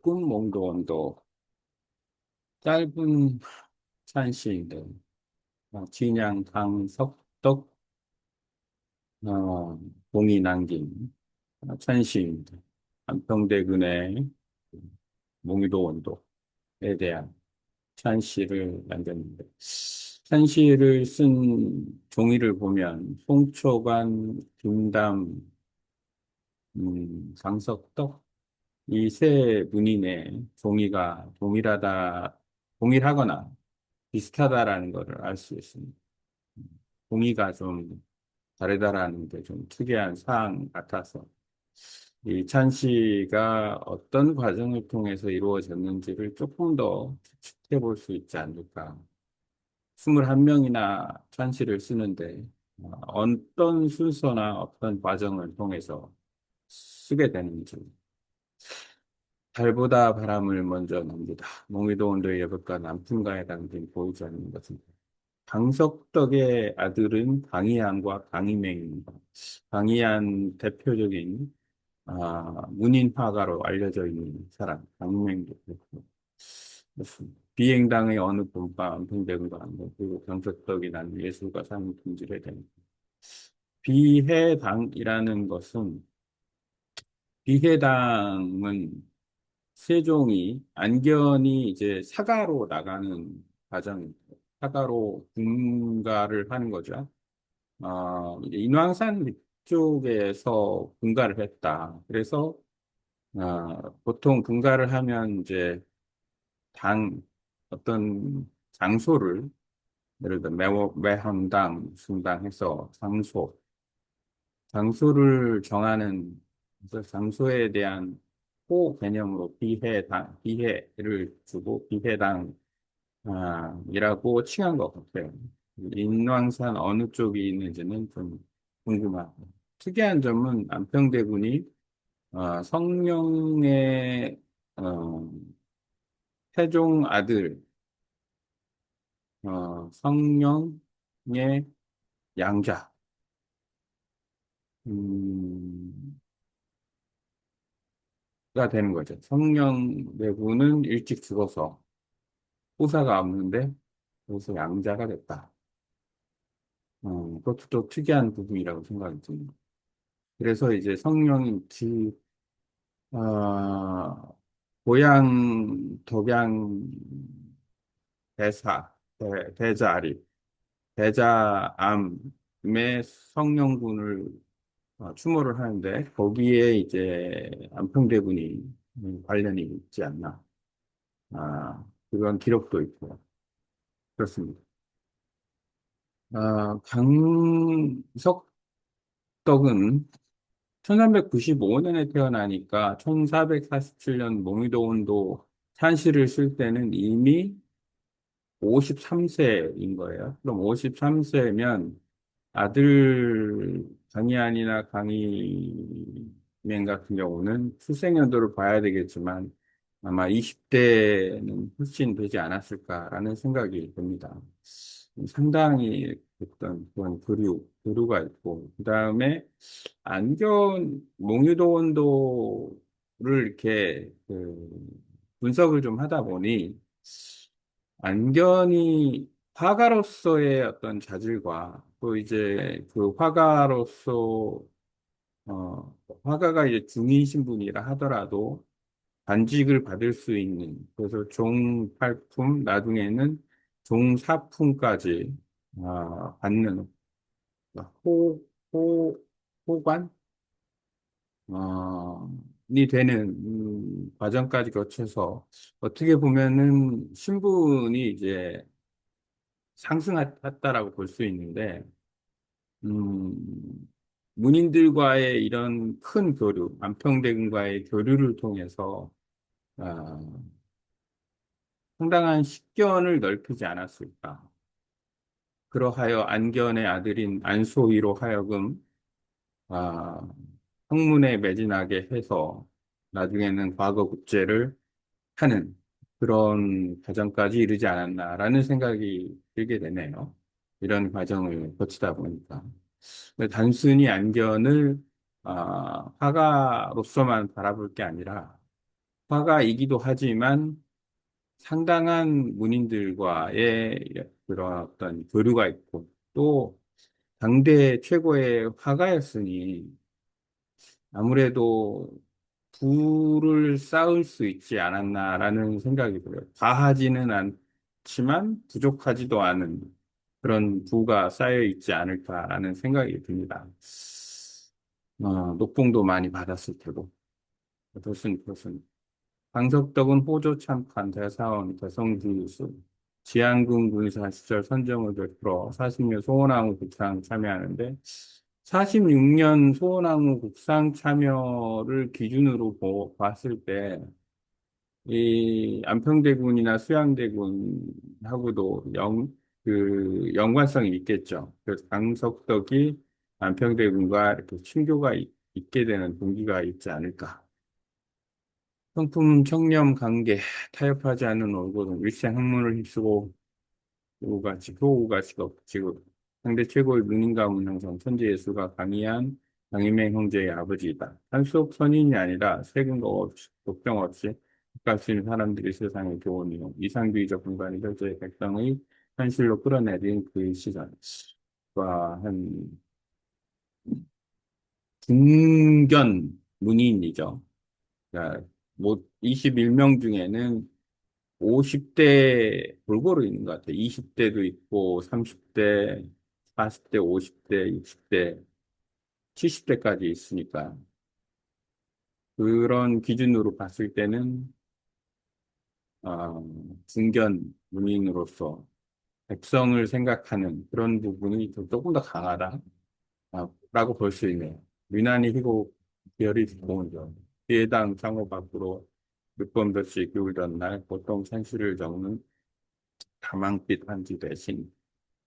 꿈몽도원도 짧은 찬시인데 진양 강석덕 어, 공이 남긴 찬시입니다. 안평대군의 몽유도원도에 대한 찬시를 남겼는데 찬시를 쓴 종이를 보면 송초관, 김담, 강석덕 이 세 문인의 종이가 동일하거나 비슷하다라는 것을 알 수 있습니다. 종이가 좀 다르다라는 게 좀 특이한 사항 같아서 이 찬씨가 어떤 과정을 통해서 이루어졌는지를 조금 더 추측해 볼 수 있지 않을까. 21명이나 찬씨를 쓰는데 어떤 순서나 어떤 과정을 통해서 쓰게 되는지 달보다 바람을 먼저 납니다. 몽위도 온도의 여백과 남풍가에 담긴 보이지 않는 것은 강석덕의 아들은 강희안과 강희맹입니다. 강희안 대표적인 문인 화가로 알려져 있는 사람, 강희맹도 그렇고 그렇습니다. 비행당의 어느 봄밤 안평대군과 함께 그리고 강석덕이 난 예술가 상을 품질해 됩니다. 비해당이라는 것은 비해당은 세종이 안견이 이제 사가로 나가는 과정입니다. 사가로 분가를 하는 거죠. 이제 인왕산 위쪽에서 분가를 했다. 그래서 보통 분가를 하면 이제 당 어떤 장소를 예를 들어 매헌당, 순당 해서 장소를 정하는 그래서 장소에 대한 호 개념으로 비해를 주고 이라고 칭한 것 같아요. 인왕산 어느 쪽이 있는지는 좀 궁금하고. 특이한 점은 안평대군이 성령의 어, 태종 아들 성령의 양자 음, 가 되는 거죠. 성령대군은 일찍 죽어서 후사가 없는데 그래서 양자가 됐다. 그것도 또 특이한 부분이라고 생각이 듭니다. 그래서 이제 성령이 고향 덕양 대자리, 대자암의 성령군을 추모를 하는데 거기에 이제 안평대군이 관련이 있지 않나. 그런 기록도 있고 그렇습니다. 강석덕은 1395년에 태어나니까 1447년 몽유도원도 찬시를 쓸 때는 이미 53세인 거예요. 그럼 53세면 아들 강희안이나 강희맹 같은 경우는 출생연도를 봐야 되겠지만 아마 20대는 훨씬 되지 않았을까라는 생각이 듭니다. 상당히 어떤 그런 교류가 있고, 그 다음에 안견, 몽유도원도를 이렇게 분석을 좀 하다 보니 안견이 화가로서의 어떤 자질과 또 이제 그 화가가 이제 중인 신분이라 하더라도 관직을 받을 수 있는 그래서 종팔품 나중에는 종사품까지 받는 호, 호, 호관 이 되는 과정까지 거쳐서 어떻게 보면은 신분이 이제 상승했다라고 볼 수 있는데 음, 문인들과의 이런 큰 교류, 안평대군과의 교류를 통해서 아, 상당한 식견을 넓히지 않았을까. 그러하여 안견의 아들인 안소희로 하여금 아, 학문에 매진하게 해서 나중에는 과거 국제를 하는 그런 과정까지 이르지 않았나라는 생각이 들게 되네요. 이런 과정을 거치다 보니까. 근데 단순히 안견을 화가로서만 바라볼 게 아니라 화가이기도 하지만 상당한 문인들과의 그런 어떤 교류가 있고 또 당대 최고의 화가였으니 아무래도 부를 쌓을 수 있지 않았나라는 생각이 들어요. 과하지는 않지만 부족하지도 않은 그런 부가 쌓여 있지 않을까라는 생각이 듭니다. 녹봉도 많이 받았을 테고. 그것은 강석덕은 호조 참판 대사원 대성군수 지안군 군사 시절 선정을 베풀어 40년 소원왕후 국상 참여하는데 46년 소원왕후 국상 참여를 기준으로 봤을 때 이 안평대군이나 수양대군하고도 그 연관성이 있겠죠. 그래서 강석덕이 안평대군과 이렇게 친교가 있게 되는 동기가 있지 않을까. 성품, 청렴, 관계, 타협하지 않는 얼굴은 일생 학문을 휩쓰고 교우가 지금 상대 최고의 문인가 문형성 천재예술가 강희한 강희맹 형제의 아버지이다. 한속 선인이 아니라 세금과 없이 걱정 없이 갈 수 있는 사람들이 세상의 교훈이요. 이상주의적 공간이 결제의 백성의 현실로 끌어내린 그의 시선과 한 중견 문인이죠. 그러니까 뭐 21명 중에는 50대 골고루 있는 것 같아요. 20대도 있고, 30대, 40대, 50대, 60대, 70대까지 있으니까. 그런 기준으로 봤을 때는, 중견 문인으로서 백성을 생각하는 그런 부분이 조금 더 강하다, 라고 볼 수 있네요. 유난히 희곡 계열이 좋은죠. 피해당 상호 밖으로 몇 번 몇씩 기울던 날 보통 찬시를 적는 다망빛 한지 대신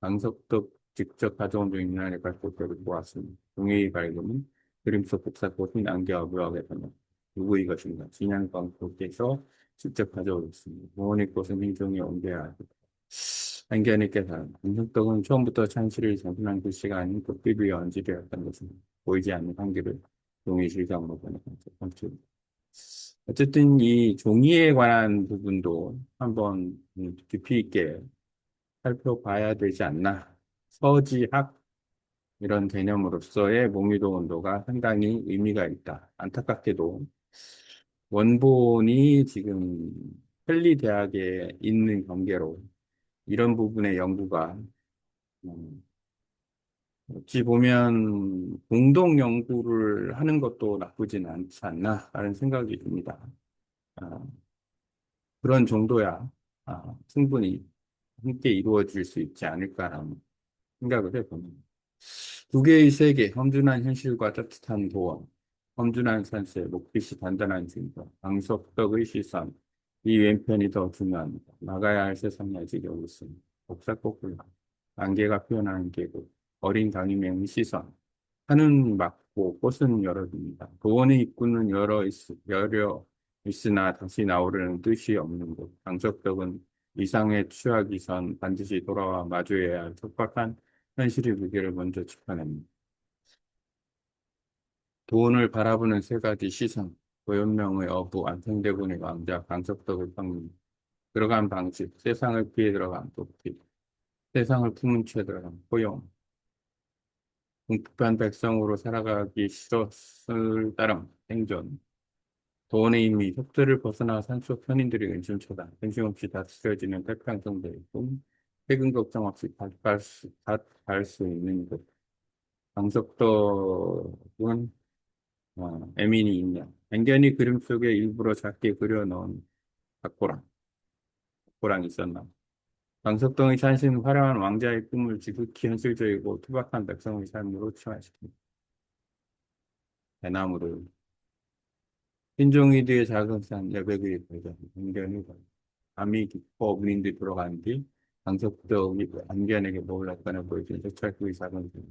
강석덕 직접 가져온 종이만의 발꽃들을 보았습니다. 종이의 밝음은 그림 속 복사꽃이 안개와 무화과에 는 누구의 것인가? 진양광꽃께서 직접 가져오셨습니다. 부모님 꽃은 hin종이 옮겨야 하고 안개하니께서 강석덕은 처음부터 찬시를 전분한 글씨가 아닌 꽃빛 위에 얹으려였던 것은 보이지 않는 한계를 종이 실감으로 보는 첫 어쨌든 이 종이에 관한 부분도 한번 깊이 있게 살펴봐야 되지 않나. 서지학 이런 개념으로서의 몸위도 온도가 상당히 의미가 있다. 안타깝게도 원본이 지금 펠리 대학에 있는 관계로 이런 부분의 연구가 음, 어찌 보면 공동 연구를 하는 것도 나쁘진 않지 않나 라는 생각이 듭니다. 아, 그런 정도야 충분히 함께 이루어질 수 있지 않을까라는 생각을 해봅니다. 두 개의 세계, 험준한 현실과 따뜻한 도원, 험준한 산세, 목빛이 단단한 증거, 강석덕의 시선, 이 왼편이 더 중요합니다. 나가야 할 세상이 아직 여기 있습니다. 복사꽃불, 안개가 피어나는 계곡, 어린 강림의 시선, 하늘은 막고 꽃은 열어줍니다. 도원의 입구는 열려 있으나 다시 나오려는 뜻이 없는 곳. 강석덕은 이상의 취하기 전 반드시 돌아와 마주해야 할 척박한 현실의 무게를 먼저 짚어냅니다. 돈을 바라보는 세 가지 시선, 고연명의 어부, 안성대군의 왕자, 강석덕의 평민, 들어간 방식, 세상을 피해 들어간 도피, 세상을 품은 채 들어간 포용, 궁핍한 백성으로 살아가기 싫었을 따름, 생존, 돈의 힘이 속들을 벗어나 산속 현인들의 은심처다. 근심없이 다스려지는 태평성대의 꿈, 세금 걱정 없이 갈 수 있는 곳. 강석덕은 애민이 있냐. 앵견이 그림 속에 일부러 작게 그려놓은 박고랑이 있었나. 강석동의 산신은 화려한 왕자의 꿈을 지극히 현실적이고 투박한 백성의 삶으로 치환시킵니다. 대나무를 신종이들의 작은 산 여백의 발견, 앵견이 밤이 깊어 문인들이 들어간 뒤 강석동이 앵견에게 몰랐거나 보여준 석찰구의 작은 산.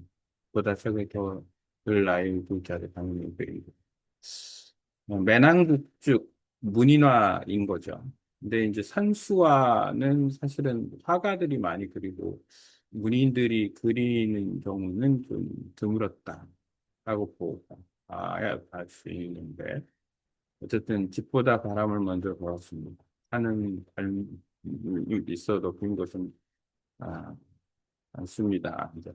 보다 책을 더을 나의 두 자를 당연히 그리고 매낭국죽 문인화인 거죠. 근데 이제 산수화는 사실은 화가들이 많이 그리고 문인들이 그리는 경우는 좀 드물었다라고 봐야 할 수 있는데 어쨌든 집보다 바람을 먼저 걸었습니다. 하는 삶이 있어도 빈 것은 아, 않습니다. 이제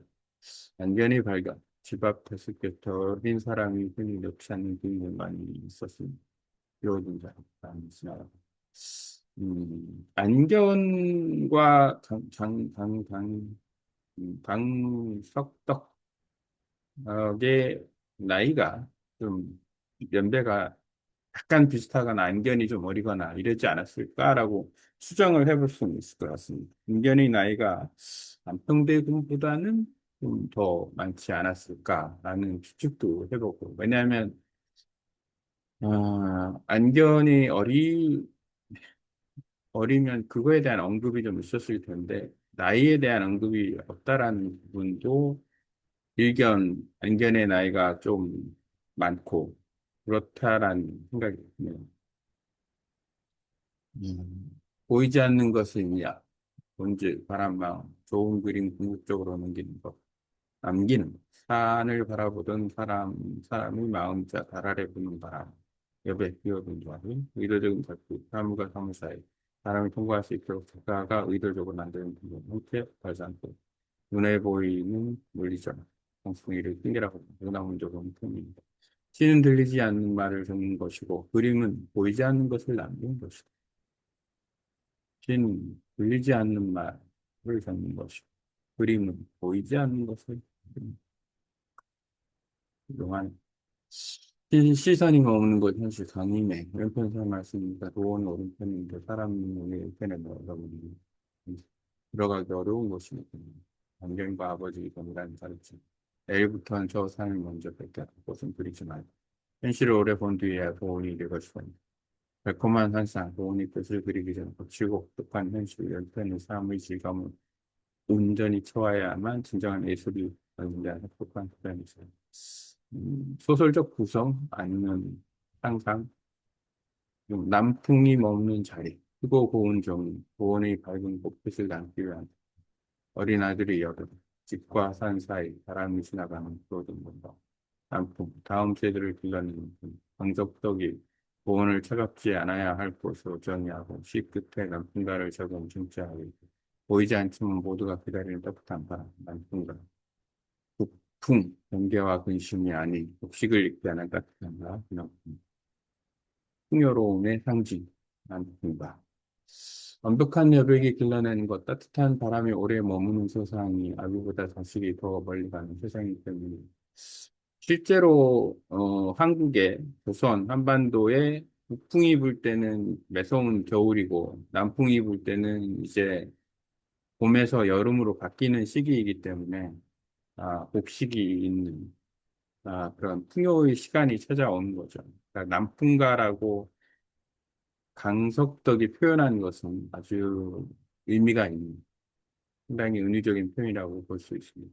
안견이 발견. 집 앞에서 곁어린 사람이 흔히 놓지 않는 등을 많이 있었습니다. 비오는 자라는 지나가. 안견과 강석덕의 나이가 좀 연배가 약간 비슷하거나 안견이 좀 어리거나 이러지 않았을까라고 추정을 해볼 수는 있을 것 같습니다. 안견의 나이가 안평대 군보다는 좀 더 많지 않았을까라는 추측도 해보고 왜냐하면 안견이 어리면 그거에 대한 언급이 좀 있었을 텐데 나이에 대한 언급이 없다라는 부분도 안견의 나이가 좀 많고 그렇다라는 생각이 드네요. 보이지 않는 것은 야, 본질, 바람마음, 좋은 그림 궁극적으로 넘기는 것, 남기는 것. 산을 바라보던 사람의 마음자 달 아래 부는 바람, 옆에 끼어든 조합이 의도적인 작품, 사물과 사물 사이, 사람이 통과할 수 있도록 작가가 의도적으로 만드는 부분, 형태, 발산도, 눈에 보이는 물리적, 공풍이를 핑계라고 문화문 적은 품입니다. 시는 들리지 않는 말을 적는 것이고, 그림은 보이지 않는 것을 남기는 것이다. 시는 들리지 않는 말을 적는 것이고, 그림은 보이지 않는 것을 그동안 시선이 머무는 것 현실 강림에 왼편에서 말씀입니다. 도원 오른편인데 사람의 왼편에 넣어보니 들어가기 어려운 곳이니까 환경과 아버지 동일한 가르침. 내일부터는 저 산을 먼저 뵙겠다. 꽃은 그리지 말고 현실을 오래 본 뒤에 도원이 되고싶어 달콤한 환상, 도원이 뜻을 그리기 전 거칠고 독특한 현실 왼편의 삶의 질감을 온전히 채워야만 진정한 예술이 연대한 행복한 표현이죠. 소설적 구성 아니면 상상, 남풍이 머무는 자리, 크고 고운 정이, 고원의 밝은 꽃빛을 담기 위한 어린 아들의 여름, 집과 산 사이 바람이 지나가는 푸르른 건강, 남풍, 다음 세대를 길러내는 방석덕이 고원을 차갑지 않아야 할 곳으로 정의하고 시 끝에 남풍가를 적은 중자하고 보이지 않지만 모두가 기다리는 따뜻한 바람, 남풍가. 북풍, 경계와 근심이 아닌 곡식을 읽게 하는 따뜻한 바람, 남풍. 풍요로움의 상징, 남풍가. 완벽한 여백이 길러내는 것, 따뜻한 바람이 오래 머무는 세상이 아비보다 자식이 더 멀리 가는 세상이기 때문에 실제로 한국의 조선 한반도에 북풍이 불 때는 매서운 겨울이고 남풍이 불 때는 이제 봄에서 여름으로 바뀌는 시기이기 때문에 곡식이 있는 그런 풍요의 시간이 찾아오는 거죠. 그러니까 남풍가라고 강석덕이 표현한 것은 아주 의미가 있는 상당히 은유적인 표현이라고 볼 수 있습니다.